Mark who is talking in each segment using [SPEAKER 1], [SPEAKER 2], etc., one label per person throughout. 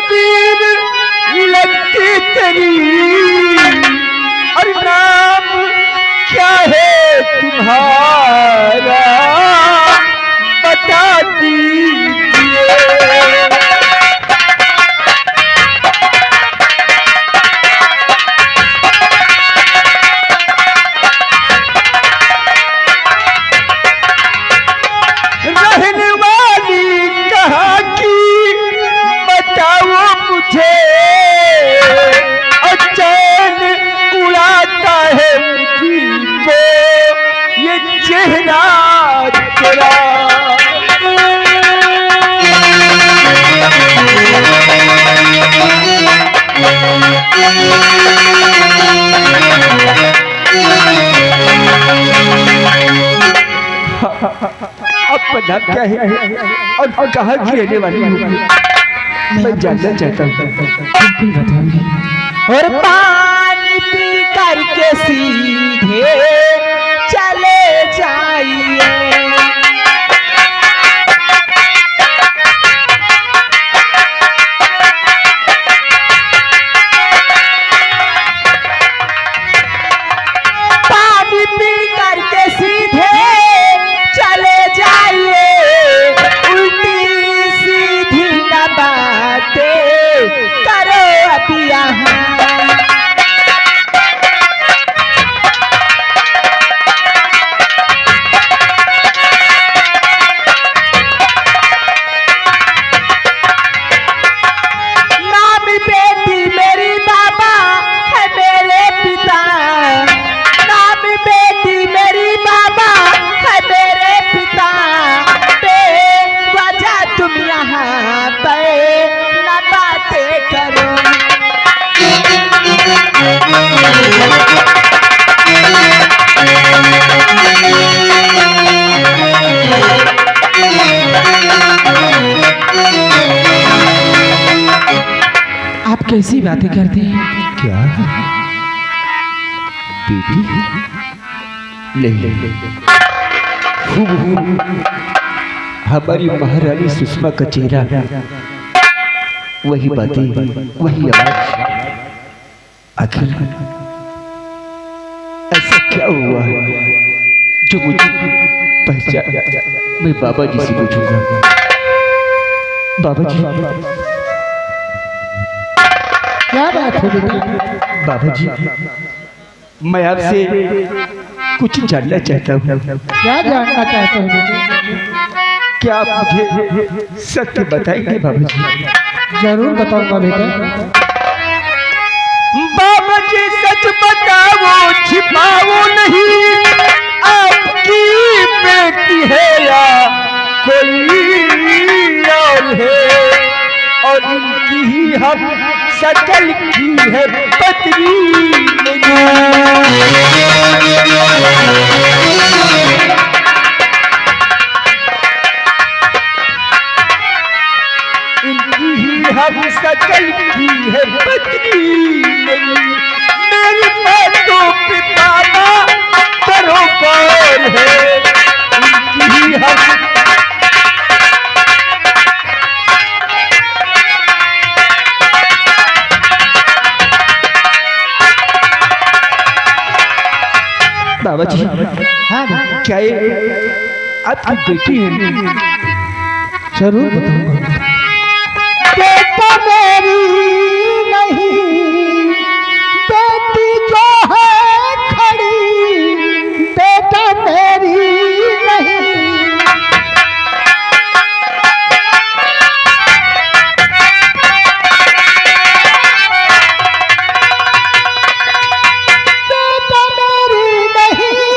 [SPEAKER 1] वीर लगती तेरी, और नाम क्या है तुम्हारा बता दीजिए। रहने वाली कहाँ की बताओ मुझे, और चैन उड़ाता है मुझको ये चेहरा तेरा। अब पता क्या है और कहाँ की रहने वाली हूँ, मैं जानना चाहता हूँ।
[SPEAKER 2] बिल्कुल बताऊंगी। और पानी पी करके सीधे चले जाइए। पानी पी करके सीधे चले जाइए, उल्टी सीधी न बातें करो अब यहाँ। नामी बेटी मेरी बाबा है मेरे पिता, नामी बेटी मेरी बाबा है मेरे पिता, बेवजह तुम यहाँ पे न बातें करो। आप कैसी बातें करते हैं?
[SPEAKER 1] क्या बेटी? नहीं, हमारी महारानी सुषमा का चेहरा, वही बातें, वही आवाज। आखिर ऐसा क्या हुआ जो मुझे पहचान? मैं बाबा जी से पूछूंगा। बाबा जी,
[SPEAKER 2] क्या बात है बेटा?
[SPEAKER 1] बाबा जी, मैं आपसे कुछ जानना चाहता हूँ।
[SPEAKER 2] क्या जानना चाहते हो बेटा?
[SPEAKER 1] क्या आप मुझे सत्य बताएंगे बाबा जी?
[SPEAKER 2] जरूर बताऊंगा बेटा।
[SPEAKER 1] बाबा जी सच बताओ, छिपाओ नहीं, आपकी बेटी है या कोई और है, और इनकी ही हम शकल की है पत्नी इनकी ही हम शकल की है पत्नी नहीं। मेरी बातों पे बाबा करो गौर है, इनकी ही हम बाबा जी।
[SPEAKER 2] हाँ बेटा,
[SPEAKER 1] क्या ये आपकी बेटी है?
[SPEAKER 2] जरूर बताऊंगा। बेटा मेरी नहीं, बेटी जो है खड़ी, बेटा मेरी नहीं। बेटा मेरी नहीं,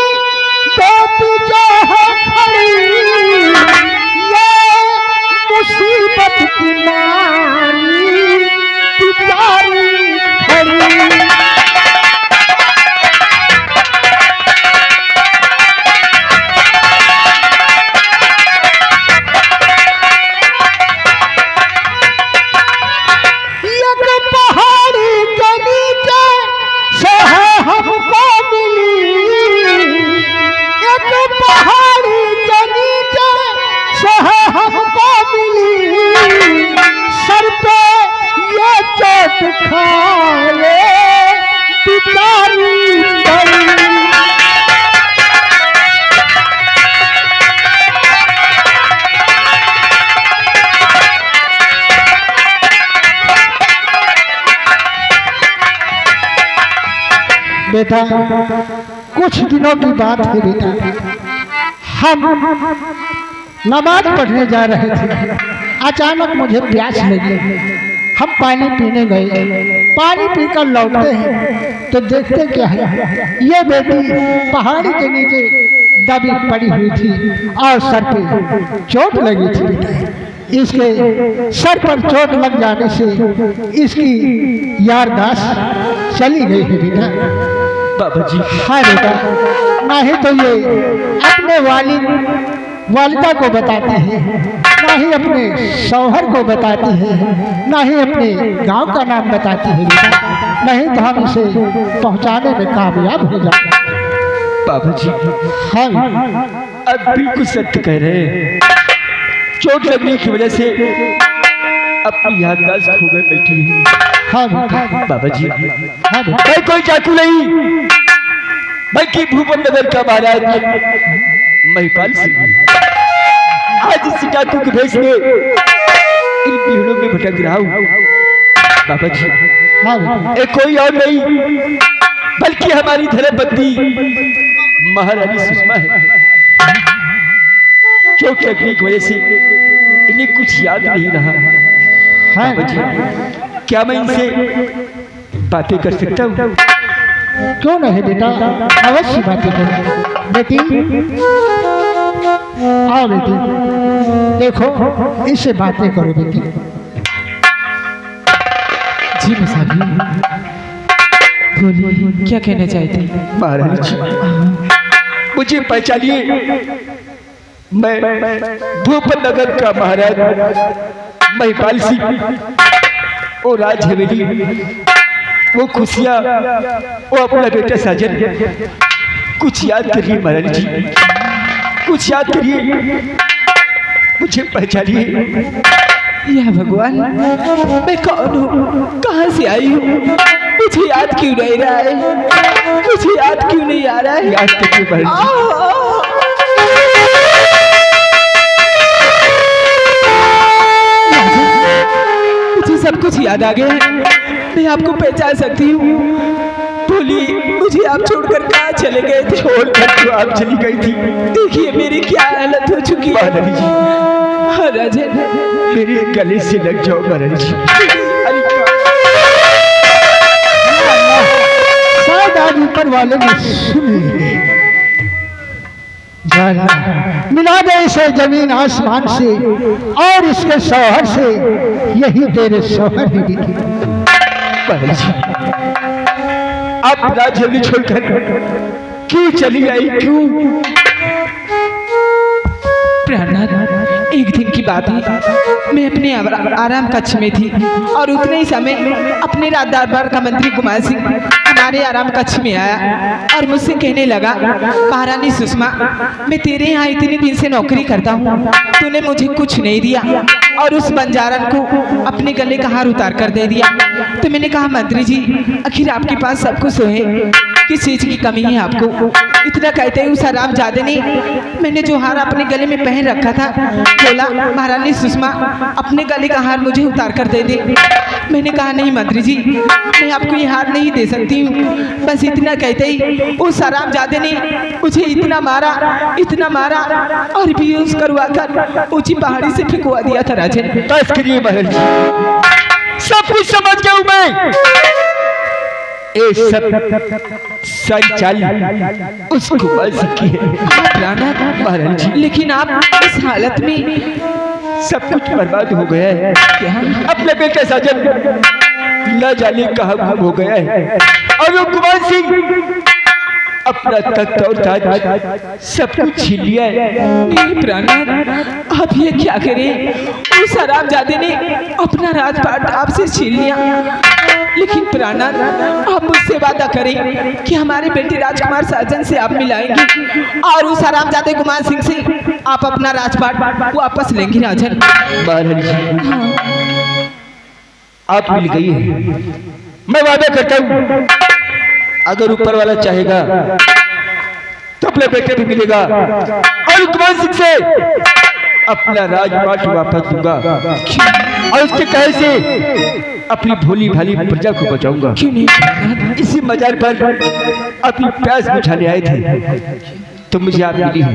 [SPEAKER 2] बेटी जो है खड़ी, ये मुसीबत की नानी खाए पितारी बड़ी। बेटा कुछ दिनों की बात है बेटा, हम नमाज पढ़ने जा रहे थे, अचानक मुझे प्यास लगी, हम पानी पीने गए, पानी पीकर लौटते हैं तो देखते क्या है, ये बेटी पहाड़ी के नीचे दबी पड़ी हुई थी और सर पे चोट लगी थी बेटा। इसके सर पर चोट लग जाने से इसकी याददाश्त चली गई है बेटा।
[SPEAKER 1] बाबा जी
[SPEAKER 2] हाँ बेटा, नहीं तो ये अपने वालिदा को बताती है, ना ही अपने शौहर को बताती है, ना ही अपने गांव का नाम बताती है बेटा, नहीं तो हम इसे पहुंचाने में कामयाब हो जाते।
[SPEAKER 1] बाबा जी
[SPEAKER 2] हाँ
[SPEAKER 1] अब बिल्कुल सत्य कह रहे हैं, चोट लगने की वजह से अपनी याददाश्त खो गए बैठी है।
[SPEAKER 2] हाँ बेटा,
[SPEAKER 1] बाबा जी
[SPEAKER 2] हाँ बेटा,
[SPEAKER 1] मैं कोई चाकू नहीं, बल्कि भूपन नगर का महाराज महिपाल सिंह हूं। आज इस डाकू के भेष में इन पीढ़ों में भटक रहा हूँ। बाबा जी
[SPEAKER 2] हाँ बेटा,
[SPEAKER 1] ये कोई और नहीं बल्कि हमारी धर्मपत्नी महारानी सुषमा है। चोट लगने की वजह से इन्हें कुछ याद नहीं रहा।
[SPEAKER 2] हाँ
[SPEAKER 1] बाबा जी क्या मैं इनसे बातें कर सकता हूँ?
[SPEAKER 2] क्यों नहीं बेटा, अवश्य बातें करो बेटी। आओ बेटी, देखो इससे बातें करो बेटी।
[SPEAKER 3] जी मसाबी, बोलिए क्या कहना चाहते हैं?
[SPEAKER 1] महारानी जी मुझे पहचानिए, मैं भूपन नगर का महाराज महिपाल सिंह। वो राज हवेली, वो खुशियाँ, वो अपना बेटा साजन, कुछ याद करिए महारानी जी, कुछ याद करिए, मुझे पहचानिए।
[SPEAKER 3] या भगवान, मैं कौन हूँ, कहाँ से आई हूँ, मुझे याद क्यों नहीं रहा है, मुझे याद क्यों नहीं आ रहा है?
[SPEAKER 1] याद करिए महारानी जी।
[SPEAKER 3] मुझे सब कुछ याद आ गया है, मैं आपको पहचान सकती हूँ। बोलिए मुझे आप छोड़कर कहाँ चले गए थे?
[SPEAKER 1] छोड़कर तो आप चली गई थी।
[SPEAKER 3] देखिए मेरी क्या हालत हो चुकी है।
[SPEAKER 1] महारानी जी
[SPEAKER 3] हाँ राजन,
[SPEAKER 1] मेरे गले से लग जाओ महारानी जी। अरे
[SPEAKER 2] शायद आज ऊपर वाले ने सुन ली। मिला दे इसे जमीन आसमान से और इसके शौहर से, यही तेरे शौहर ही दिखे।
[SPEAKER 1] महारानी जी आप राज जल्दी छोड़कर क्यों चली आई, क्यों?
[SPEAKER 3] प्रहलाद, एक दिन की बात है, मैं अपने आराम कक्ष में थी और उतने ही समय अपने राज दरबार का मंत्री कुमार सिंह हमारे आराम कक्ष में आया और मुझसे कहने लगा, महारानी सुषमा, मैं तेरे यहाँ इतने दिन से नौकरी करता हूँ, तूने मुझे कुछ नहीं दिया और उस बंजारन को अपने गले का हार उतार कर दे दिया। तो मैंने कहा, मंत्री जी आखिर आपके पास सब कुछ है, किस चीज़ की कमी है आपको? इतना कहते ही उस हरामजादे ने मैंने जो हार अपने गले में पहन रखा था बोला, महारानी सुषमा अपने गले का हार मुझे उतार कर दे दे। मैंने कहा, नहीं मंत्री जी, मैं आपको ये हार नहीं दे सकती हूँ। बस इतना कहते ही उस हरामजादे ने मुझे इतना मारा और बेहोश करवा कर ऊंची पहाड़ी से फेंकवा दिया था। राजन
[SPEAKER 1] बस करिए महाराज जी, सब कुछ समझ गया हूं मैं। ये सब सारी चाल उस कुमार सिंह की है महाराज जी।
[SPEAKER 3] लेकिन आप इस हालत में
[SPEAKER 1] सब कुछ बर्बाद हो गया है।
[SPEAKER 3] क्या?
[SPEAKER 1] अपने बेटे साजन न जाने कहाँ गुम हो गया है और वो कुमार सिंह अपना तख्त और ताज सब कुछ छीन लिया है।
[SPEAKER 3] नहीं प्राणनाथ, आप ये क्या करें? उस हरामजादे ने अपना राजपाट आपसे छीन लिया, लेकिन प्राणनाथ आप मुझसे वादा करें कि हमारे बेटे राजकुमार साजन से आप मिलाएंगे और उस हरामजादे कुमार सिंह से आप अपना राजपाट वापस लेंगे। राजन
[SPEAKER 1] महाराज जी आप मिल गई है। मैं वादा करता हूँ अगर ऊपर वाला चाहेगा तो अपने बेटे भी मिलेगा और कुमार सिंह से अपना राजपाट वापस दूंगा और उसके कहे से अपनी भोली भाली प्रजा को बचाऊंगा। इसी मजार पर अपनी प्यास बुझाने आए थे तो मुझे आप मिली है।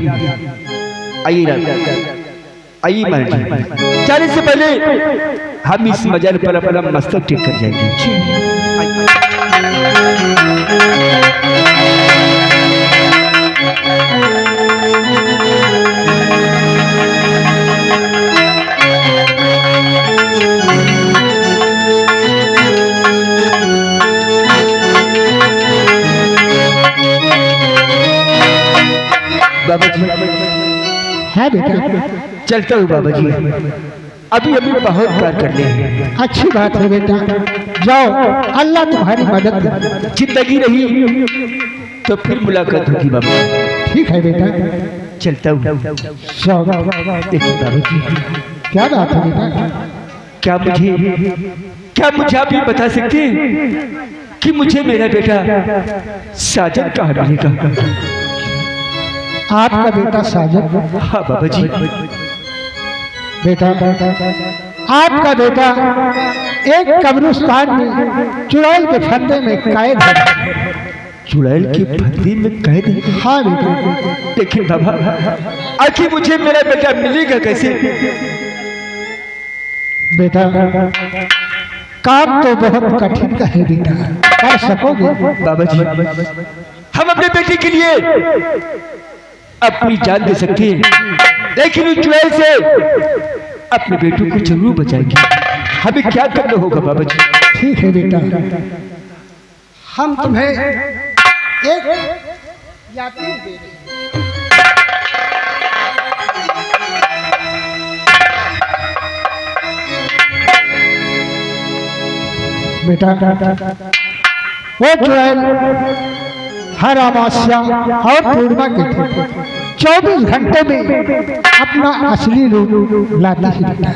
[SPEAKER 1] आइए आइए महाराज जी, जाने से पहले हम इस मजार पर अपना मस्तक टेक कर जाएंगे। बाबा जी
[SPEAKER 2] है बेटा।
[SPEAKER 1] चलता हूँ बाबा जी, अभी अभी बहुत प्यार करने हैं।
[SPEAKER 2] अच्छी बात है बेटा, जाओ, अल्लाह तुम्हारी मदद करे।
[SPEAKER 1] जिंदगी रही तो फिर मुलाकात होगी बाबा।
[SPEAKER 2] ठीक है बेटा,
[SPEAKER 1] चलता हूँ।
[SPEAKER 2] जाओ।
[SPEAKER 1] देखिए बाबा जी,
[SPEAKER 2] क्या बात है बेटा?
[SPEAKER 1] क्या मुझे आप ये बता सकते हैं कि मुझे मेरा बेटा साजन कहाँ मिलेगा?
[SPEAKER 2] आपका बेटा साजन?
[SPEAKER 1] हाँ बाबा जी।
[SPEAKER 2] बेटा, आपका बेटा एक कब्रिस्तान में चुड़ैल के फंदे में कैद है।
[SPEAKER 1] चुड़ैल के फंदे में कैद है?
[SPEAKER 2] हाँ बेटा।
[SPEAKER 1] देखिए बाबा, आखिर मुझे मेरा बेटा मिलेगा कैसे?
[SPEAKER 2] बेटा, काम तो बहुत कठिन का है बेटा, कर सकोगे?
[SPEAKER 1] बाबा जी, हम अपने बेटे के लिए अपनी जान दे सकते हैं, लेकिन उस चुड़ैल से अपने बेटों को जरूर बचाएंगे। हमें क्या करना होगा बाबा जी?
[SPEAKER 2] ठीक है बेटा, हम तुम्हें एक यात्री दे रहे हैं। बेटा, वो चुड़ैल हर अमावस्या और पूर्णिमा के दिन 24 घंटे में अपना असली रूप लाती है बेटा।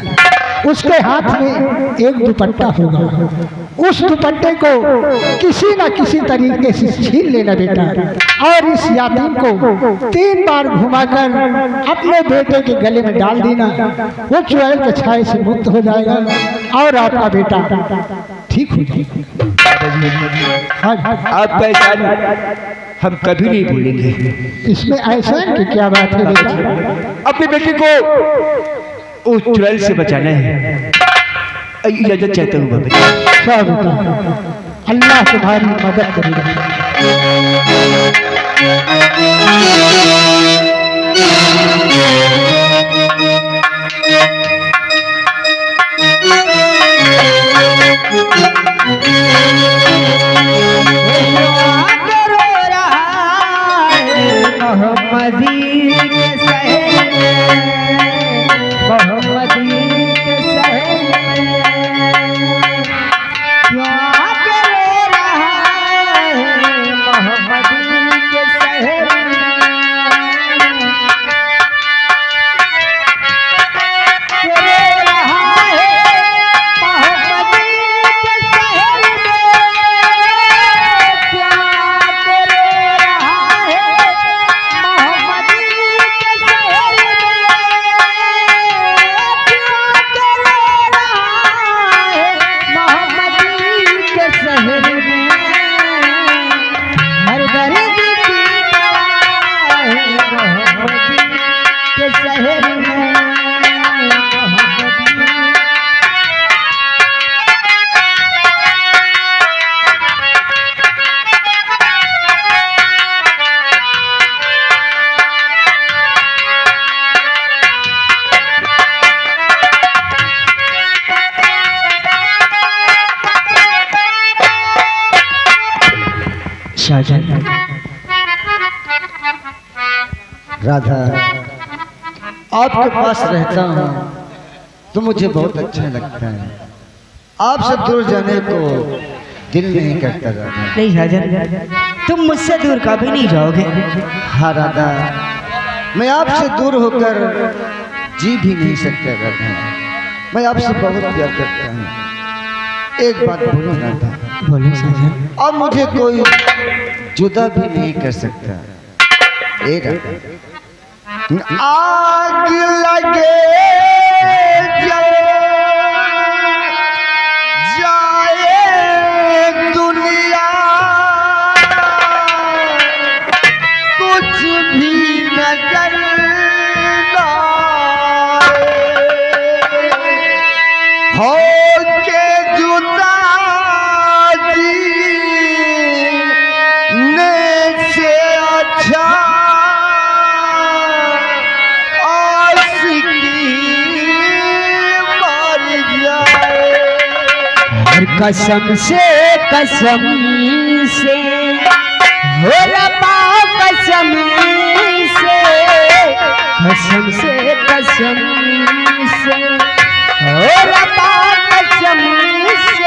[SPEAKER 2] उसके हाथ में एक दुपट्टा होगा, उस दुपट्टे को किसी न किसी तरीके से छीन लेना बेटा, और इस यातीम को 3 बार घुमाकर अपने बेटे के गले में डाल देना। वो चुड़ैल के छाए से मुक्त हो जाएगा और आपका बेटा ठीक हो जाएगा।
[SPEAKER 1] आपका एहसान हम कभी नहीं भूलेंगे।
[SPEAKER 2] इसमें ऐसा कि क्या बात है बेटा?
[SPEAKER 1] अपने बेटे को उस चुड़ैल से बचाना है। इजाजत चाहता हूँ बाबा जी।
[SPEAKER 2] क्या बेटा, अल्लाह तुम्हारी मदद करेगा।
[SPEAKER 1] साजन,
[SPEAKER 4] राधा, आपके पास रहता हूँ तो मुझे बहुत अच्छा लगता है। आपसे दूर जाने को दिल नहीं करता राधा।
[SPEAKER 3] नहीं साजन, तुम मुझसे दूर कभी नहीं जाओगे।
[SPEAKER 4] हाँ राधा, मैं आपसे दूर होकर जी भी नहीं सकता राधा। मैं आपसे बहुत प्यार करता हूँ। एक बात बोलो राधा,
[SPEAKER 2] बोलो साजन।
[SPEAKER 4] अब मुझे कोई जुदा भी नहीं कर सकता। ए राधा, आग लगे जाए दुनिया, कुछ भी नजर ना हो के जुदा जीने से अच्छा
[SPEAKER 1] कसम से हो रबा कसम से हो रबा कसम से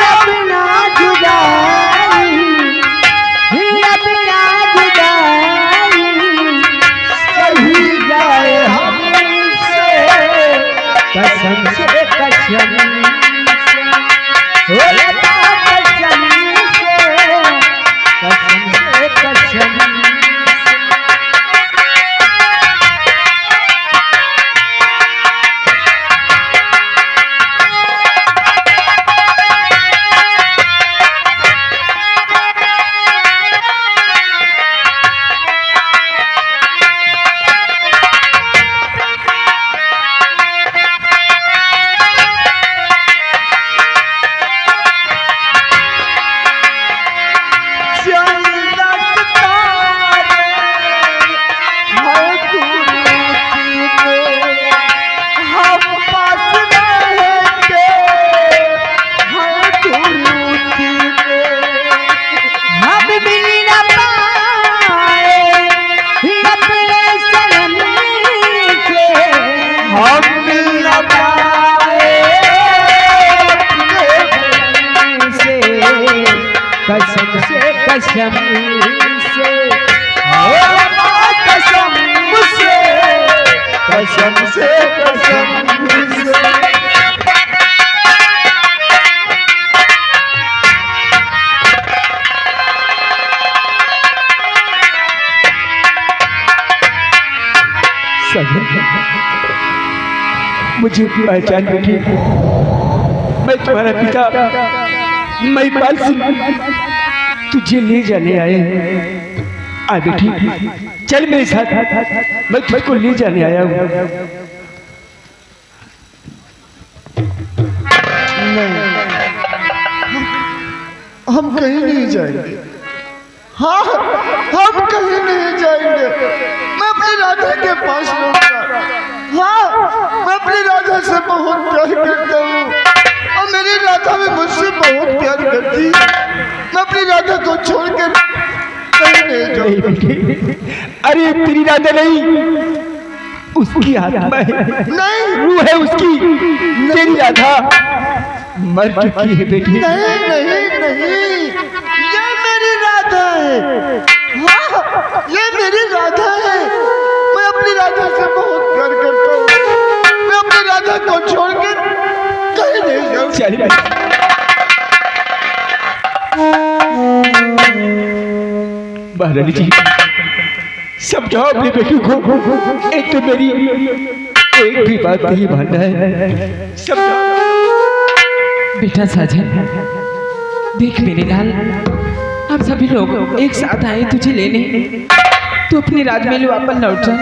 [SPEAKER 1] अपना जुदाई सही जाए हमसे कसम से मुझे पहचान बैठी, मैं तुम्हारा पिता महिपाल सिंह तुझे ले जाने आए। आ बेटी, चल मेरे साथ, मैं तुझको ले जाने आया हूँ।
[SPEAKER 4] हम कहीं नहीं जाएंगे। हाँ, हम कहीं नहीं जाएंगे। मैं अपनी राधा के पास रहूंगा। हाँ, मैं अपनी राधा से बहुत प्यार करता हूँ और मेरी राधा भी मुझसे बहुत प्यार करती है। मैं अपनी राधा को छोड़कर कहीं नहीं जाऊंगा।
[SPEAKER 1] अरे तेरी राधा नहीं, उसकी आत्मा है,
[SPEAKER 4] नहीं,
[SPEAKER 1] रूह है उसकी। तेरी राधा मर चुकी है बेटी।
[SPEAKER 4] नहीं नहीं नहीं, ये मेरी राधा है। हाँ, ये मेरी राधा है। मैं अपनी राधा से बहुत प्यार करता हूँ। मैं अपनी राधा को छोड़कर कहीं नहीं जाऊँ।
[SPEAKER 1] चलिए महारानी जी, समझाओ अपनी बेटी को। एक तो मेरी एक भी बात नहीं मानना है, समझाओ।
[SPEAKER 3] बेटा साजन, देख मेरे लाल, हम सभी लोग एक साथ आए तुझे लेने। तू अपनी राज में वापस लौट जा।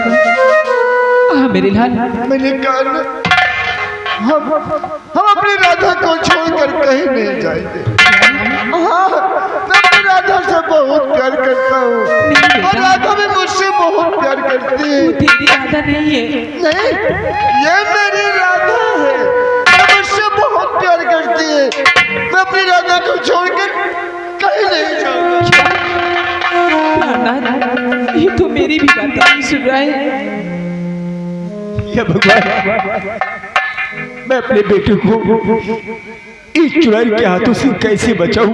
[SPEAKER 3] हाँ मेरे लाल,
[SPEAKER 4] मैंने कहा हम अपनी राधा को छोड़कर कहीं नहीं जाएंगे। हाँ, मैं अपनी राधा से बहुत प्यार करता हूँ और राधा भी मुझसे बहुत प्यार करती है।
[SPEAKER 3] तेरी राधा नहीं है।
[SPEAKER 4] नहीं, ये मेरी राधा है। मैं मुझसे बहुत प्यार करती है। मैं अपनी राधा को छोड़कर कहीं नहीं जाऊंगा।
[SPEAKER 3] ये तो मेरी भी बात नहीं सुन रहा है।
[SPEAKER 1] या भगवान, मैं अपने बेटे को इस चुड़ैल के हाथों से कैसे बचाऊं?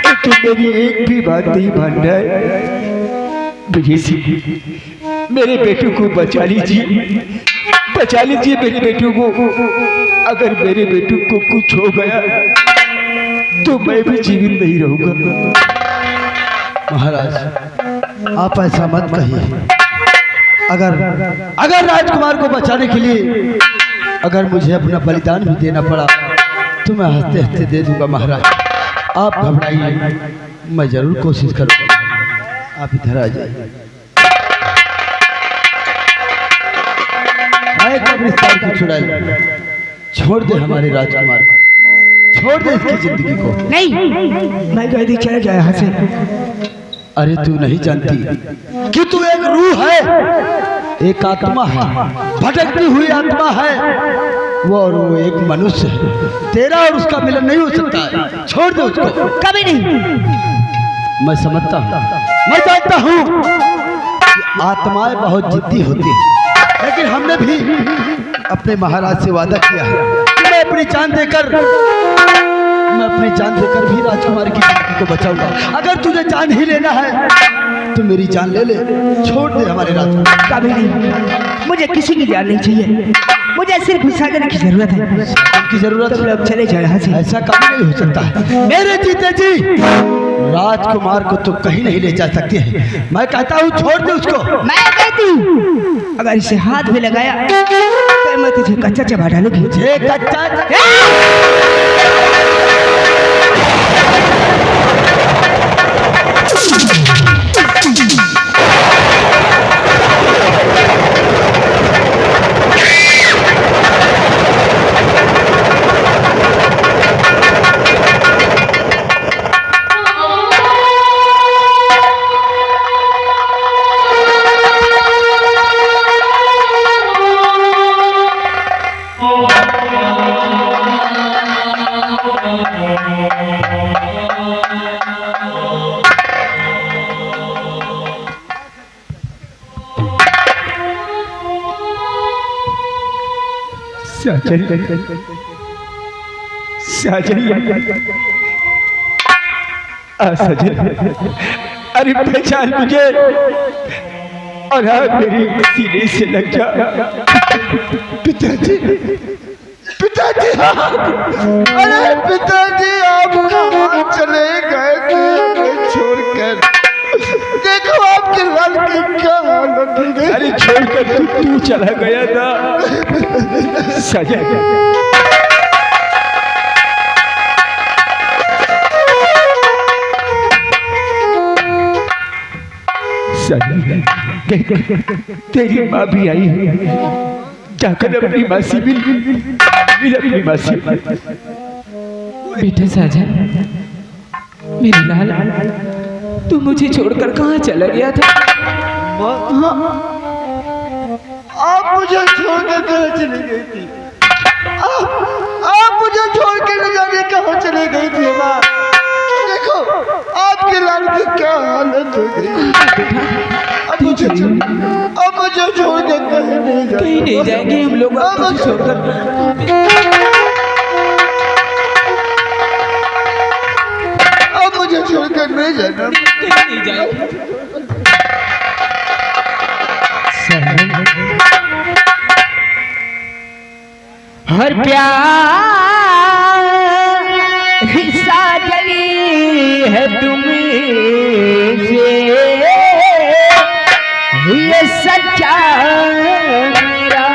[SPEAKER 1] एक तो मेरी एक भी बात नहीं मान रहा है। मेरे बेटे को बचा लीजिए, बचा लीजिए मेरे बेटे को। अगर मेरे बेटे को कुछ हो गया तो मैं भी जीवित नहीं रहूंगा।
[SPEAKER 4] महाराज आप ऐसा मत कहिए। अगर राजकुमार को बचाने के लिए अगर मुझे अपना बलिदान भी देना पड़ा तो मैं हंसते हंसते दे दूंगा। महाराज आप घबराइए, मैं जरूर कोशिश करूंगा। आप इधर आ जाइए। कब्रिस्तान की चुड़ैल छोड़ दे हमारे राजकुमार को, छोड़ दे इसकी जिंदगी को।
[SPEAKER 3] नहीं, मैं कह दी चला जाए यहाँ से।
[SPEAKER 4] अरे तू नहीं जानती कि तू एक रूह है, एक आत्मा है, भटकती हुई आत्मा है। वो और वो एक मनुष्य है। तेरा और उसका मिलन नहीं हो सकता है। छोड़ दे उसको।
[SPEAKER 3] कभी नहीं।
[SPEAKER 4] मैं समझता हूँ, मैं जानता हूँ कि आत्माएं बहुत जिद्दी होती हैं, लेकिन हमने भी अपने महाराज से वादा किया है कि मैं अपनी जान देकर भी राजकुमार की जिंदगी को बचाऊंगा। अगर तुझे जान ही लेना है तो मेरी जान ले ले, छोड़ दे हमारे राजकुमार।
[SPEAKER 3] कभी नहीं, मुझे किसी की जान नहीं चाहिए, मुझे सिर्फ साजन की जरूरत है।
[SPEAKER 4] उनकी जरूरत
[SPEAKER 3] तुम लोग चले जाओ यहाँ से।
[SPEAKER 4] ऐसा कभी नहीं हो सकता है। मेरे जीते जी राजकुमार को तो कहीं नहीं ले जा सकती है। मैं कहता हूँ छोड़ दे उसको।
[SPEAKER 3] मैं कहती हूँ अगर इसे हाथ में लगाया तो मैं तुझे कच्चा चबा डालूंगी।
[SPEAKER 4] मुझे कच्चा
[SPEAKER 1] सजन, अरे पहचान मुझे और मेरी सीने से लग जा। पिताजी, पिताजी,
[SPEAKER 4] अरे पिताजी आप कहाँ चले गए थे छोड़कर? देखो आपके लाल की क्या हालत हो गई।
[SPEAKER 1] अरे छोड़कर तू चला गया था सजन। तेरी माँ भी आई है, जाकर अपनी माँ से मिल अपनी माँ से।
[SPEAKER 3] बेटे साजन, मेरे लाल, तू मुझे छोड़कर कहाँ चला गया था?
[SPEAKER 4] आप मुझे छोड़कर कहाँ चली गई थी? आप मुझे छोड़ के न जाने कहाँ चले गई थी माँ? देखो आपके लाल की क्या हालत हो गई। अब मुझे छोड़ के कहीं
[SPEAKER 3] नहीं जाएंगे हम लोग। छोड़कर
[SPEAKER 4] अब मुझे छोड़कर नहीं जाना।
[SPEAKER 3] कहीं नहीं जाएंगे। हर प्यार हिस्सा जली है तुमसे, ये सच्चा मेरा।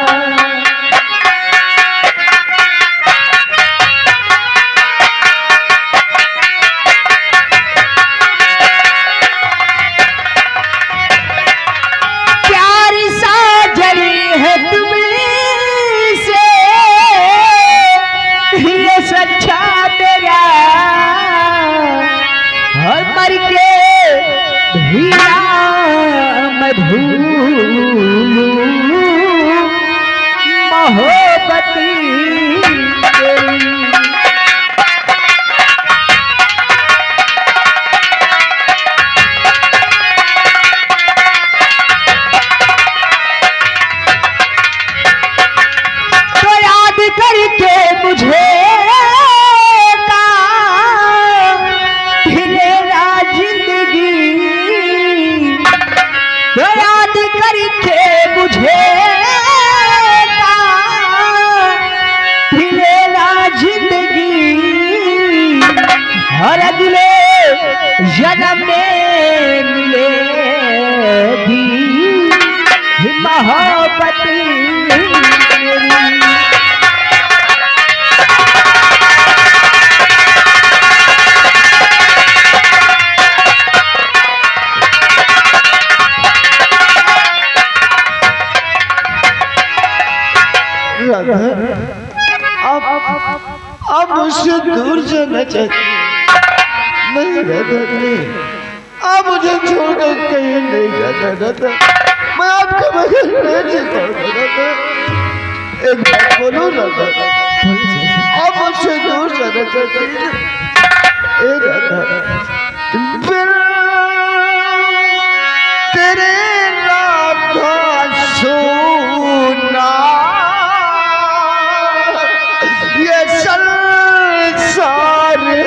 [SPEAKER 3] प्यार सा जली है तुमसे, ये सच्चा मेरा। हर मर के भी मोहब्बती तो याद करके मुझे फिरेरा जिंदगी, तो याद करके मुझे फिर
[SPEAKER 1] जन्म में मिलेगी मोहब्बत
[SPEAKER 4] आप मुझसे दूर जाना चाहते नहीं राधा नहीं, आप मुझे छोड़कर कहीं नहीं जाना राधा, मैं आपके बगैर नहीं जी पाऊंगा राधा। एक बात बोलो राधा, आप मुझसे दूर जाना चाहते हैं राधा, बिन तेरे राधा सोना ये संसार है।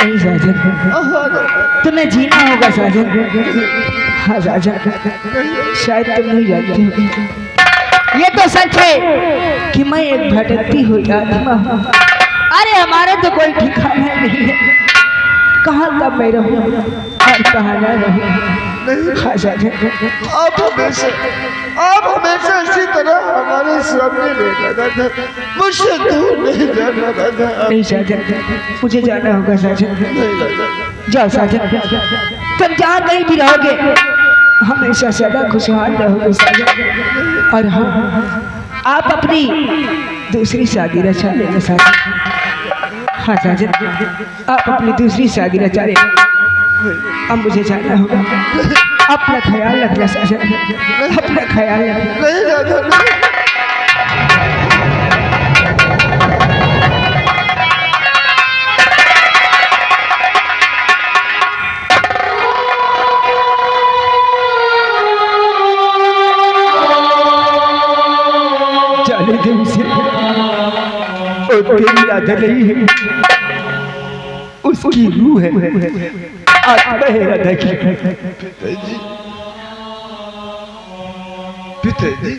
[SPEAKER 1] नहीं साजन, तुम्हें जीना होगा साजन। हाँ साजन, शायद तुम नहीं जानती हो, ये तो सच है कि मैं एक भटकती हुई आत्मा हूँ। अरे हमारे तो कोई ठिकाना नहीं है, कहाँ कब मैं रहूँ और कहाँ ना रहूँ। हाँ साजन,
[SPEAKER 4] आप हमेशा इसी तरह हमारे सामने रहना था, मुझसे दूर नहीं जाना था।
[SPEAKER 1] नहीं साजन, मुझे जाना होगा साजन। जाओ साजन, तुम जहाँ कहीं भी रहोगे हमेशा सदा खुशहाल रहोगे साजन। और हाँ, आप अपनी दूसरी शादी रचा लेना साजन। हाँ साजन, आप अपनी दूसरी शादी रचा लेना। अब मुझे जाना होगा, अपना ख्याल रखना साजन, अपना ख्याल रखना।
[SPEAKER 4] नहीं राधा,
[SPEAKER 1] जाने दे उसे, और तेरी राधा नहीं है, उसकी रूह है, आत्मा है राधा की।
[SPEAKER 4] पिताजी,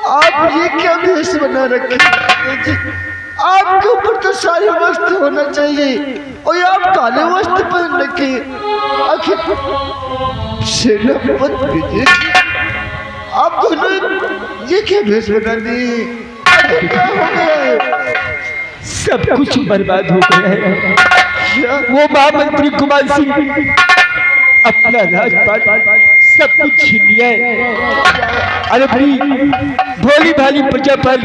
[SPEAKER 4] आप ये क्या भेष बना रखे पिताजी? आपके ऊपर तो सारे वस्त्र होना चाहिए और आप काले वस्त्र पहन रखे। आखिर सेनापत विजय, आप दोनों ये क्या भेष बना दिए? आखिर क्या हो गया है?
[SPEAKER 1] सब कुछ बर्बाद हो गया है। वो महामंत्री कुमार सिंह अपना राजपाट सब कुछ छीन लिया है और अपनी भोली भाली प्रजा पर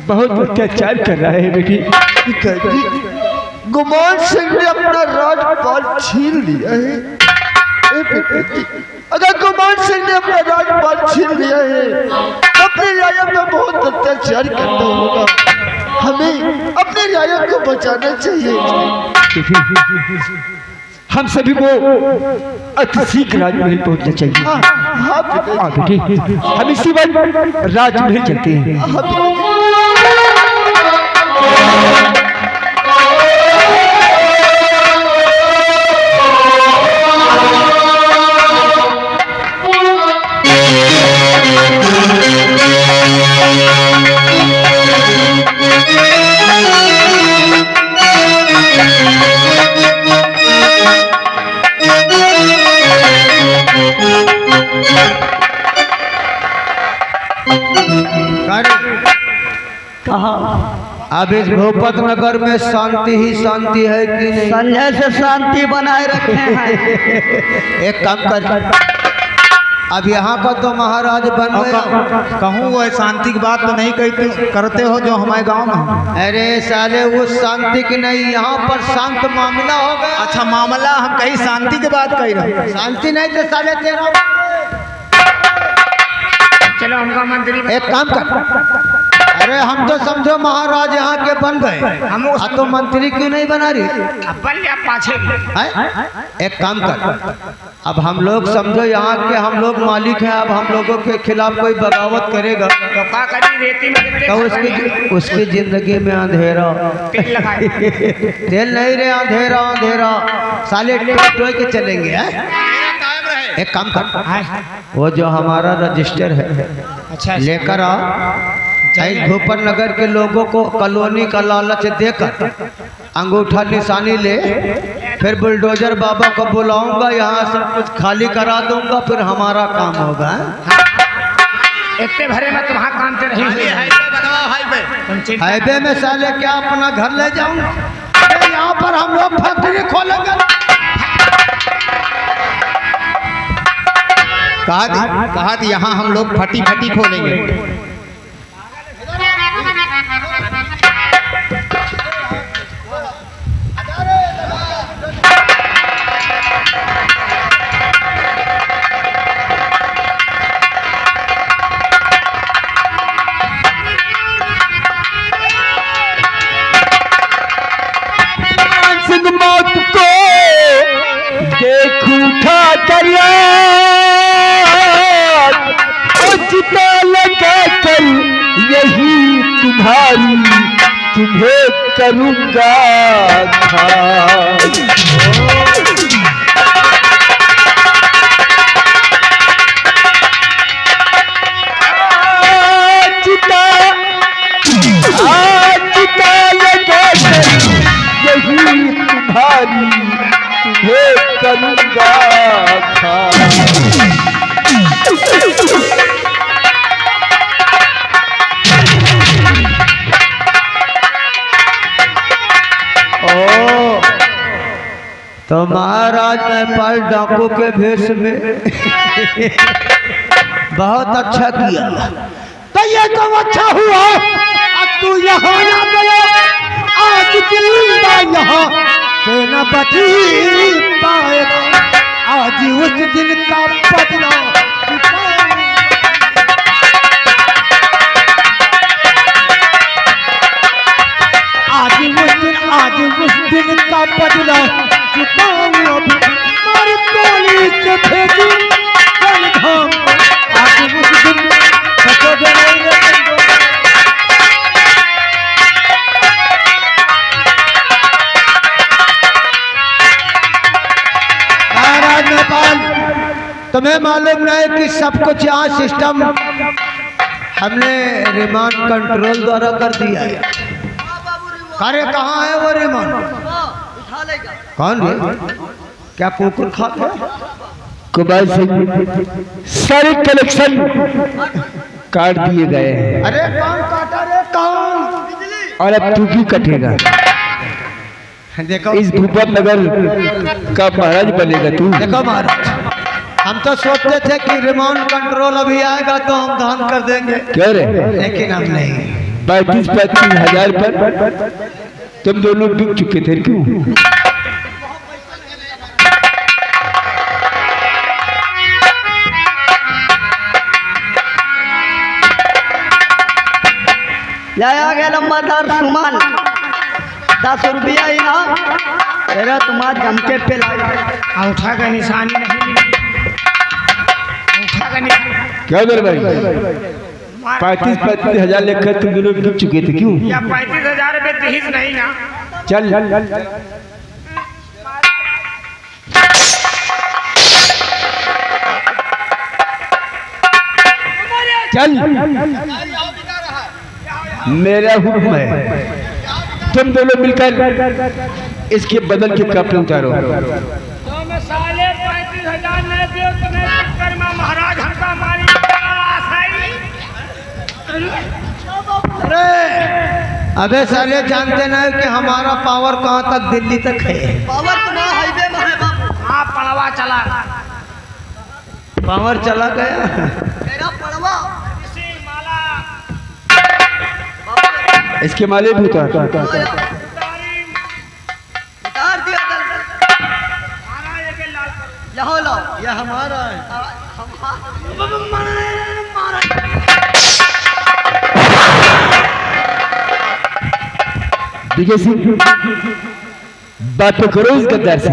[SPEAKER 1] बहुत अत्याचार कर रहा है। बेटी,
[SPEAKER 4] पिताजी, गुमान सिंह ने अपना राजपाट छीन लिया है। पिताजी, अगर गुमान सिंह ने अपना राजपाट छीन लिया है तो अपने राजा पर बहुत अत्याचार करता होगा। हमें अपने राजा को बचाना चाहिए।
[SPEAKER 1] हम सभी को अति शीघ्र राजमहल पहुंचना चाहिए।
[SPEAKER 4] हाँ पिताजी,
[SPEAKER 1] बेटी, हम इसी वक्त राजमहल चलते हैं।
[SPEAKER 4] हाँ पिताजी। कहा अब इस भूपत नगर में शांति ही शांति है कि नहीं?
[SPEAKER 5] संजय से शांति बनाए रखे हैं।
[SPEAKER 4] एक काम कर, अब यहाँ का तो महाराज बन गया।
[SPEAKER 1] कहूँ वो शांति की बात तो नहीं करते हो जो हमारे गांव में।
[SPEAKER 4] अरे साले वो शांति की नहीं, यहाँ पर शांत मामला हो गया।
[SPEAKER 1] अच्छा मामला, हम कहीं शांति की बात कही रहे।
[SPEAKER 4] शांति नहीं तो साले तेरा।
[SPEAKER 5] चलो हमका मंत्री
[SPEAKER 4] एक काम कर, अरे हम तो समझो महाराज यहाँ के बन गए, हम तो मंत्री क्यों नहीं बना रही?
[SPEAKER 5] पाछे
[SPEAKER 4] एक काम कर, अब हम लोग समझो यहाँ के हम लोग मालिक हैं, अब हम लोगों के खिलाफ कोई बगावत करेगा
[SPEAKER 5] तो क्या करी? रेती में
[SPEAKER 4] तो उसकी जिंदगी में अंधेरा। तेल नहीं रे, अंधेरा अंधेरा साले टोए के चलेंगे। एक काम कर, वो जो हमारा रजिस्टर है
[SPEAKER 5] अच्छा
[SPEAKER 4] लेकर आ, भूपत नगर के लोगों को कॉलोनी का लालच देकर अंगूठा निशानी ले, फिर बुलडोजर बाबा को बुलाऊंगा, यहाँ सब कुछ खाली करा दूंगा, फिर हमारा काम होगा।
[SPEAKER 5] इतने भरे में तुम्हारा काम तो नहीं।
[SPEAKER 4] हाईवे में साले क्या अपना घर ले जाऊंगा? यहाँ पर हम लोग फैक्ट्री खोलेंगे।
[SPEAKER 1] कहा यहाँ हम लोग फटी फटी खोलेंगे। मौत को देखूं था दरिया, चिता लगा कर यही तुम्हारी तुम्हें करूंगा चिता लगा कर यही तुम्हारी तुम्हें करूंगा
[SPEAKER 4] तो महाराज नेपाल डाकू के भेष में बहुत अच्छा किया।
[SPEAKER 2] तो ये तो अच्छा हुआ, अब तू यहाँ ना गया, आज जिंदा यहाँ से न बची पाएगा, आज उस दिन का बदला आज उस दिन का बदला चुकाऊं। अभी मारी गोली से भेजूं धाम, आज उस दिन
[SPEAKER 4] महाराज नेपाल, तुम्हें मालूम नहीं कि सब कुछ यहाँ सिस्टम हमने रिमांड कंट्रोल द्वारा कर दिया है। अरे कहाँ है वो रिमांड? कौन है? क्या कुकुर खाता है?
[SPEAKER 1] कुमार सिंह सारे कलेक्शन काट दिए गए हैं।
[SPEAKER 4] अरे कौन काटा रे कौन?
[SPEAKER 1] और अब तू भी कटेगा।
[SPEAKER 4] देखो
[SPEAKER 1] इस भूपत नगर का महाराज बनेगा तू।
[SPEAKER 4] देखो महाराज, हम तो सोचते थे कि रिमांड कंट्रोल अभी आएगा तो हम दान कर देंगे,
[SPEAKER 1] क्यों रे?
[SPEAKER 4] लेकिन हम नहीं।
[SPEAKER 1] 35-35 हजार पर तुम दोनों डूब चुके थे। क्यों?
[SPEAKER 5] लाया गया लंबादार सुमान 10 रुपया ही ना तेरा तुम्हारा जमके पे लाया। अंगूठा का निशानी नहीं, अंगूठा का निशानी
[SPEAKER 1] क्या मेरे भाई? 35-35 हजार लेकर तुम दोनों डूब चुके थे। क्यों?
[SPEAKER 5] या 35,000 रुपये दहेज नहीं ना।
[SPEAKER 1] चल चल, मेरा हुक्म है, तुम दोनों मिलकर इसके बदल के कपड़े उतारो।
[SPEAKER 5] तो मैं साले 35,000 नहीं दियो तुम्हें महाराज हमका मारी।
[SPEAKER 4] अबे साले जानते नहीं कि हमारा पावर कहाँ तक दिल्ली तक है।
[SPEAKER 5] पावर तुम्हारा हाईवे में है बाबू। हाँ पड़वा चला,
[SPEAKER 4] पावर चला गया।
[SPEAKER 5] मेरा पड़वा
[SPEAKER 1] इसके माले भी उतार।
[SPEAKER 5] उतार दिया यहाँ लाओ,
[SPEAKER 4] यह हमारा है।
[SPEAKER 1] विजय सिंह बात तो करो उस गद्दार से।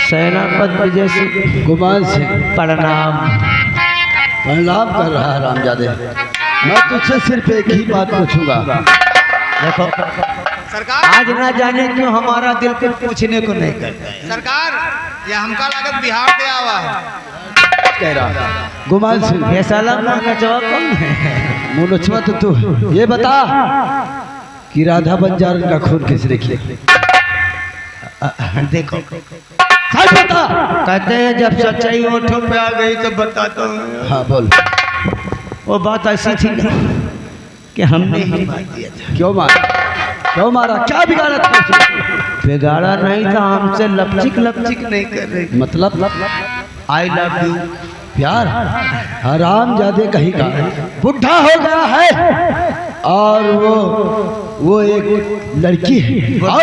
[SPEAKER 4] सेनापति विजय सिंह गुमान सिंह प्रणाम। प्रणाम कर रहा है रामजादे। मैं तुझसे सिर्फ एक ही बात पूछूंगा। देखो
[SPEAKER 6] सरकार,
[SPEAKER 4] आज ना जाने क्यों हमारा दिल कुछ पूछने को नहीं करता है।
[SPEAKER 6] सरकार ये हमका लागत बिहार से आवा है।
[SPEAKER 4] कह रहा गुमान सिंह, ये साला मुनचवा कौन है? मुनचवा तो तू ये बता कि राधा बंजारन का खून किसने किया? देखो सच बता। कहते हैं जब सच्चाई होठों पे आ गई तो बताता हूँ। हाँ बोल। वो बात ऐसी थी ना कि हमने ही मार दिया था। क्यों मारा? क्यों मारा? क्या बिगाड़ा था? बिगाड़ा नहीं था, हमसे लपचिक लपचिक नहीं कर रही। मतलब आई लव यू प्यार। हराम जादे कहीं का बुढ़ा हो गया है और वो एक लड़की है और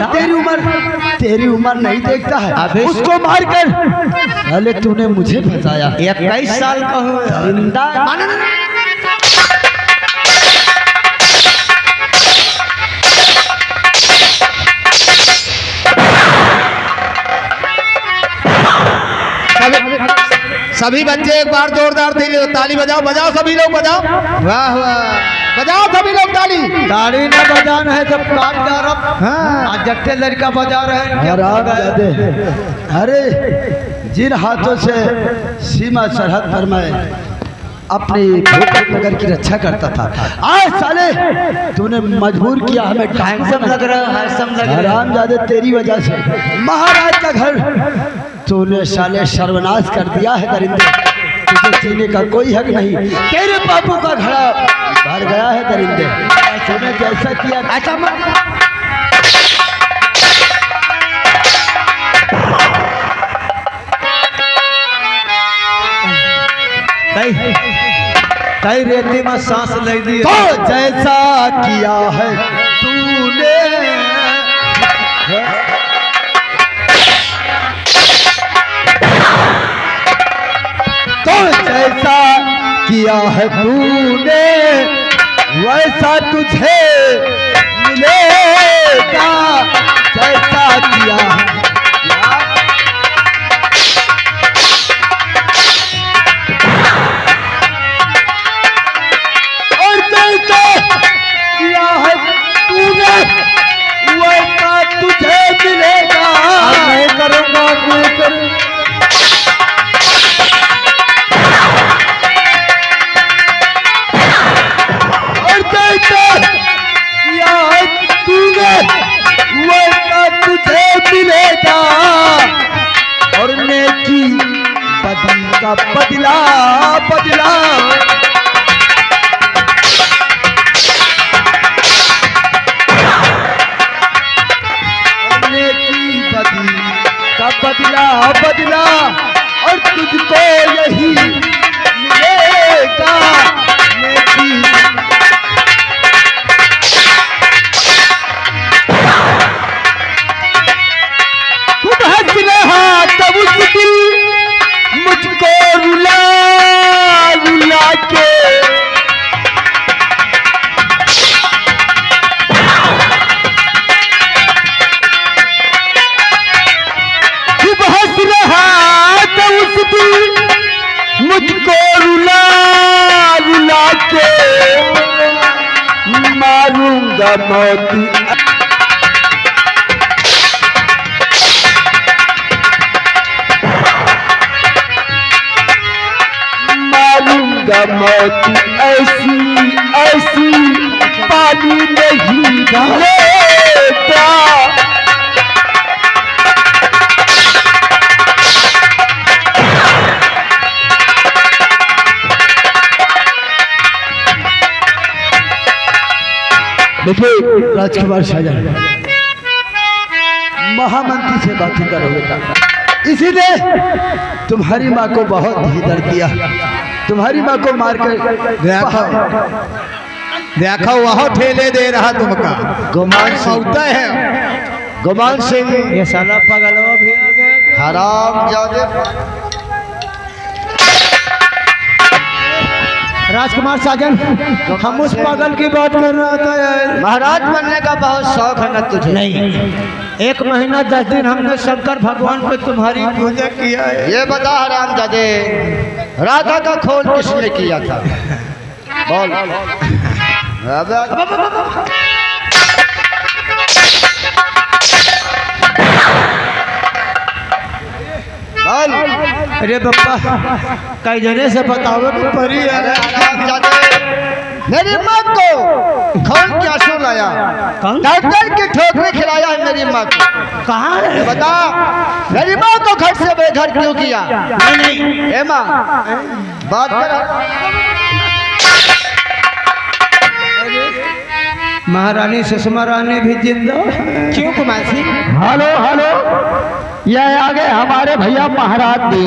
[SPEAKER 4] तेरी उम्र नहीं देखता है। अबे उसको मार कर पहले तूने मुझे फंसाया। 21 साल का हूँ जिंदा।
[SPEAKER 6] सभी बच्चे एक बार जोरदार ताली बजाओ, बजाओ सभी लोग बजाओ।
[SPEAKER 4] वाह वाह,
[SPEAKER 6] बजाओ सभी लोग ताली।
[SPEAKER 4] ताली ना बजाना है जब काट जा रहा। हाँ जट्टे लड़का बजा रहे हैं। अरे जिन हाथों से सीमा सरहद पर मैं अपनी भूख नगर की रक्षा करता था, आज साले तूने मजबूर किया हमें। हैंडसम लग रहा है। हराम जादे तेरी वजह से महाराज का घर तूने साले सर्वनाश कर दिया है। दरिंदे तुझे जीने का कोई हक नहीं। तेरे बापू का घड़ा भर गया है। दरिंदे तूने जैसा किया ऐसा मत। कई रेती में सांस ले दी तो जैसा किया है तूने। तो जैसा किया है तूने वैसा तुझे मिलेगा। जैसा किया है तुझे मिलेगा। मैं करूँगा, मैं करूँगा। और किया है तूने वैसा तुझे मिलेगा। और नेकी बदली का बदला बदला। बदला बदला और तुझको यही मिलेगा। खुद हंस रहा तब उस दिल मुझको रुला रुला के। मुझको रुला रुला के मारूंगा मौती। मारूंगा मौती ऐसी ऐसी पानी नहीं भरेगा।
[SPEAKER 1] देखिए
[SPEAKER 2] राजकुमार साजन, महामंत्री से बातें करो बेटा। इसीलिए तुम्हारी माँ को बहुत ही दर्द दिया, तुम्हारी माँ को मारकर
[SPEAKER 6] देखो वह ठेले दे रहा तुमका
[SPEAKER 4] गुमान
[SPEAKER 6] होता है।
[SPEAKER 4] गुमान सिंह
[SPEAKER 2] ये साला पगलवा भी आ गया।
[SPEAKER 4] हराम जादे।
[SPEAKER 2] राजकुमार साजन, हम उस पागल की बात कर रहा था यार।
[SPEAKER 4] महाराज बनने का बहुत शौक है ना तुझे?
[SPEAKER 2] नहीं, 1 महीना 10 दिन हमने शंकर भगवान पे तुम्हारी पूजा किया है।
[SPEAKER 4] ये बता हराम जादे, राधा का खोज किसने किया था? बोल। बोल।
[SPEAKER 2] अरे बप्पा, कई जने से बताओ तो परी है।
[SPEAKER 4] अरे हराम जादे, मेरी माँ को खोल के आंसू लाया, डॉक्टर की ठोकरे खिलाया है मेरी माँ को।
[SPEAKER 2] कहाँ है?
[SPEAKER 4] बता, मेरी माँ को घर से बेघर क्यों किया?
[SPEAKER 2] नहीं,
[SPEAKER 4] ए माँ, बात कर।
[SPEAKER 2] महारानी सुषमा रानी भी जिंदा।
[SPEAKER 3] क्यों कुमार सिंह?
[SPEAKER 1] हेलो हेलो, ये आ गए हमारे भैया महाराज जी।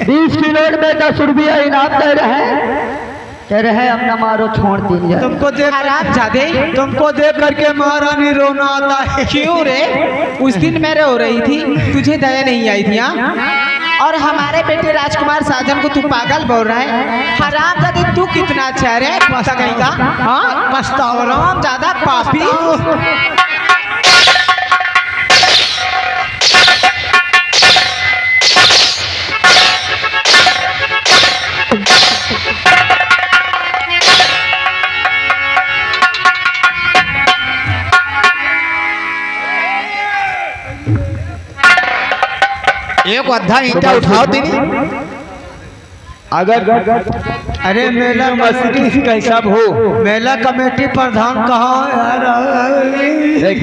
[SPEAKER 1] 20 किलो में 10 रुपया इनाम दे रहे हैं। कह रहे हैं अपना मारो छोड़ दीजिए।
[SPEAKER 2] तुमको देख
[SPEAKER 3] हराम जादे,
[SPEAKER 2] तुमको देख करके महारानी रोना आता है।
[SPEAKER 3] क्यों रे? उस दिन मैं रो रही थी, तुझे दया नहीं आई थी? हाँ? और हमारे बेटे राजकुमार साजन को तू पागल बोल रहा है? हराम जादे, तू कितना अच्छा है रे कहीं का? हाँ,
[SPEAKER 2] पछताओ ना।
[SPEAKER 3] हराम ज्यादा पापी।
[SPEAKER 6] एक अद्धा ईंटा उठाओ दीनी।
[SPEAKER 1] अगर
[SPEAKER 2] अरे मेला
[SPEAKER 1] किसी का हिसाब हो,
[SPEAKER 2] मेला कमेटी प्रधान कहाँ है यार?
[SPEAKER 1] देख,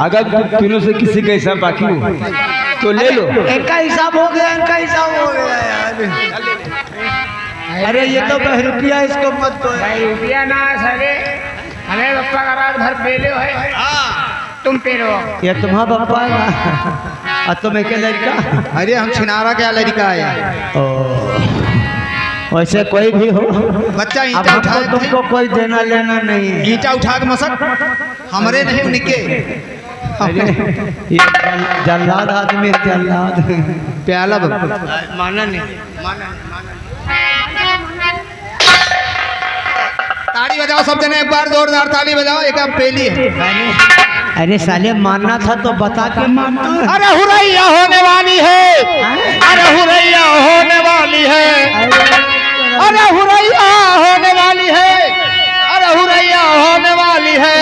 [SPEAKER 1] अगर तीनों से किसी का हिसाब बाकी हो तो ले लो।
[SPEAKER 2] एक का हिसाब हो गया, इनका हिसाब हो गया यार। अरे ये तो 10 रुपया, इसको मत दो।
[SPEAKER 5] रुपया ना सरे, हमें बप्पा का रात भर पेले है। तुम पेलो।
[SPEAKER 2] ये तुम्हारा बप्पा है ना? और तुम एक लड़का?
[SPEAKER 6] अरे हम छिनारा क्या लड़का है।
[SPEAKER 2] वैसे कोई भी हो,
[SPEAKER 6] बच्चा
[SPEAKER 2] अब
[SPEAKER 6] ईंटा उठा,
[SPEAKER 2] तुमको कोई देना लेना नहीं है।
[SPEAKER 6] ईंटा उठा के मसक, हमरे नहीं उनके।
[SPEAKER 2] ये जल्लाद आदमी, जल्लाद।
[SPEAKER 6] प्याला
[SPEAKER 2] माना नहीं।
[SPEAKER 6] ताली बजाओ सब जने, एक बार जोरदार ताली बजाओ। एक पेली है।
[SPEAKER 2] अरे साले मानना था तो बता के मानना।
[SPEAKER 6] अरे हुरैया होने वाली है, अरे हुरैया होने वाली है, अरे हुरैया होने वाली है, अरे हुरैया होने वाली है।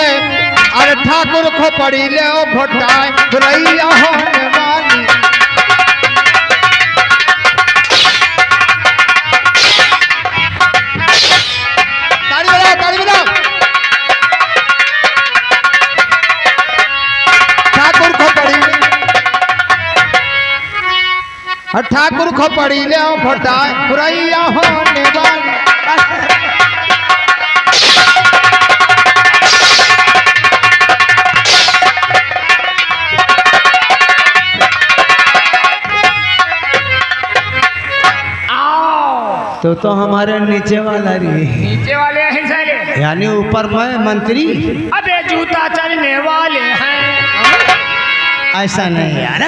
[SPEAKER 6] अरे ठाकुर को पड़ी ले घोटाए, हुरैया होने वाली। ताली बजाओ, ताली बजाओ। ठाकुर को पड़ी, ठाकुर को पड़ी ले घोटाए, हुरैया होने वाली।
[SPEAKER 2] तो हमारे नीचे वाला रही,
[SPEAKER 5] नीचे वाले हैं साले,
[SPEAKER 2] यानी ऊपर मैं मंत्री।
[SPEAKER 5] अबे जूता चलने वाले हैं।
[SPEAKER 2] ऐसा नहीं यार,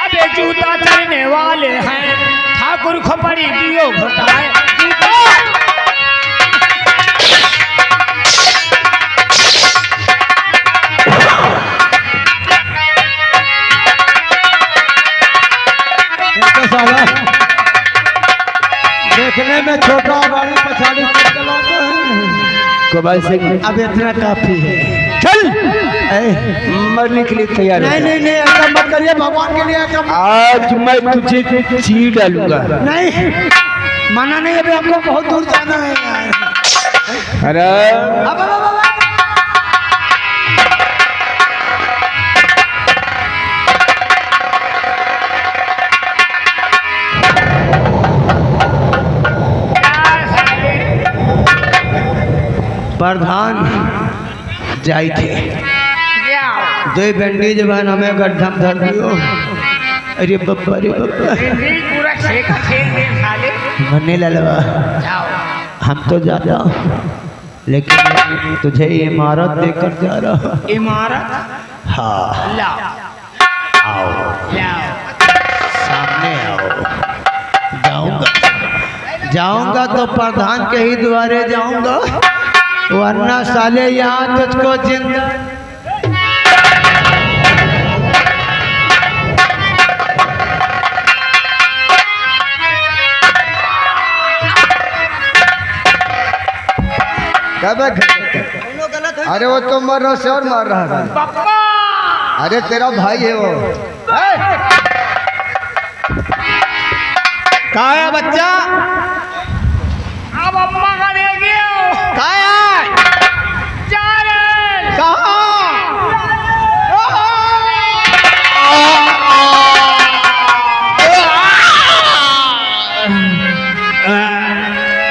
[SPEAKER 5] अबे जूता चलने वाले हैं। ठाकुर खोपड़ी दियो घोटाए जूता।
[SPEAKER 2] देखने में छोटा गाड़ी पछाड़ी से चलाते हैं।
[SPEAKER 1] कुमार सिंह,
[SPEAKER 2] अब इतना काफी है।
[SPEAKER 1] चल मरने के लिए तैयार
[SPEAKER 2] नहीं
[SPEAKER 1] है।
[SPEAKER 2] नहीं नहीं, ऐसा मत करिए, भगवान के लिए ऐसा मत।
[SPEAKER 1] आज मैं तुझे चीर डालूंगा।
[SPEAKER 2] नहीं, माना नहीं, अभी हमको बहुत दूर जाना है यार।
[SPEAKER 1] अरे
[SPEAKER 2] अब
[SPEAKER 4] प्रधान जाई थे दो बेंडी जबान हमें गड्ढा धर दियो। अरे बब्बा
[SPEAKER 5] पूरा छेका छेक दे साले।
[SPEAKER 4] मरने ललवा हम तो जाता लेकिन तुझे इमारत देकर जा रहा।
[SPEAKER 5] इमारत
[SPEAKER 4] हाँ
[SPEAKER 5] लाओ
[SPEAKER 4] आओ
[SPEAKER 5] लाओ।
[SPEAKER 4] सामने आओ। जाऊंगा तो प्रधान के ही द्वारे जाऊंगा, वरना साले यहाँ तुझको जिंदा। अरे वो तो मर रहा से और मार रहा है। अरे तेरा भाई है वो।
[SPEAKER 6] कहाँ है बच्चा?
[SPEAKER 5] अब अम्मा का ले गया
[SPEAKER 6] कहाँ है?
[SPEAKER 5] जा रहे
[SPEAKER 6] कहाँ?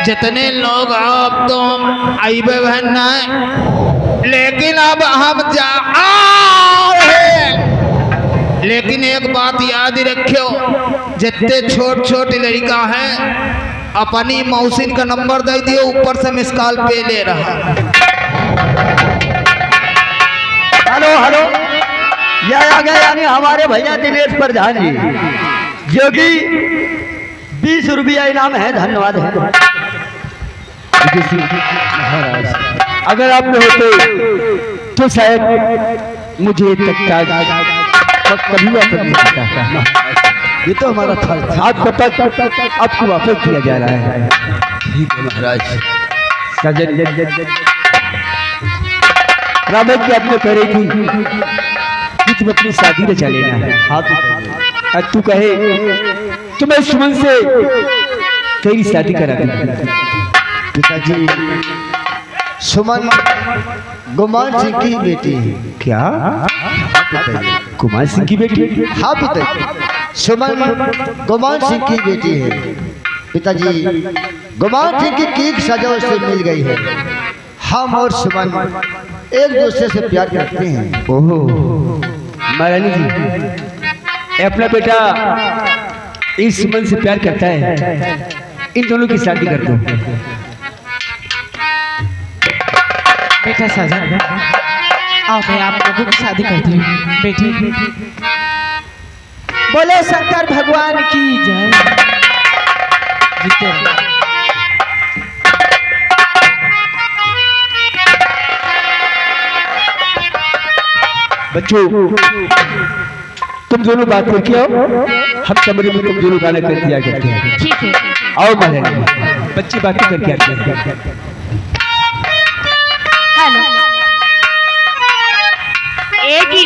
[SPEAKER 6] जितने लोग अब तो हम आई बहन न, लेकिन अब हम जा लेकिन एक बात याद रखियो, जितने छोट छोट लड़का है अपनी मौसिन का नंबर दे दियो, ऊपर से मिस कॉल पे ले रहा।
[SPEAKER 5] हेलो हेलो, यह आ गए यानी हमारे भैया दिनेश प्रधान जी, जो कि 20 रुपया इनाम है। धन्यवाद है।
[SPEAKER 1] अगर आप में होते तो शायद मुझे तक कभी वापस नहीं आता।
[SPEAKER 4] ये तो हमारा फर्ज था।
[SPEAKER 1] आपका पद आपको वापस दिया जा रहा है।
[SPEAKER 4] ठीक है महाराज।
[SPEAKER 1] सजन रामन की आपने कह रही थी कि तुम अपनी शादी रचा लेना है। और तू कहे तो मैं सुमन से तेरी शादी करा दूंगा।
[SPEAKER 4] पिताजी, सुमन गुमान सिंह की बेटी है।
[SPEAKER 1] क्या?
[SPEAKER 4] पिताजी,
[SPEAKER 1] कुमार सिंह की बेटी?
[SPEAKER 4] हाँ पिताजी, सुमन गुमान सिंह की बेटी है। पिताजी, गुमान सिंह की कीक सजा उसे मिल गई है। हम और सुमन एक दूसरे से प्यार करते हैं।
[SPEAKER 1] ओहो महारानी जी, अपना बेटा इस सुमन से प्यार करता है, इन दोनों की शादी कर दो।
[SPEAKER 3] बेटा साजन, आओ मैं आप लोगों की शादी करती हूँ। बेटी बोले शंकर भगवान की जय। जीते रहो।
[SPEAKER 1] बच्चों तुम दोनों बात करके आओ, हम कमरे में तुम दोनों गाना कर दिया करते हैं।
[SPEAKER 3] ठीक है।
[SPEAKER 1] आओ महारानी, बच्ची बातें करके आते हैं।
[SPEAKER 7] हेलो, एक ही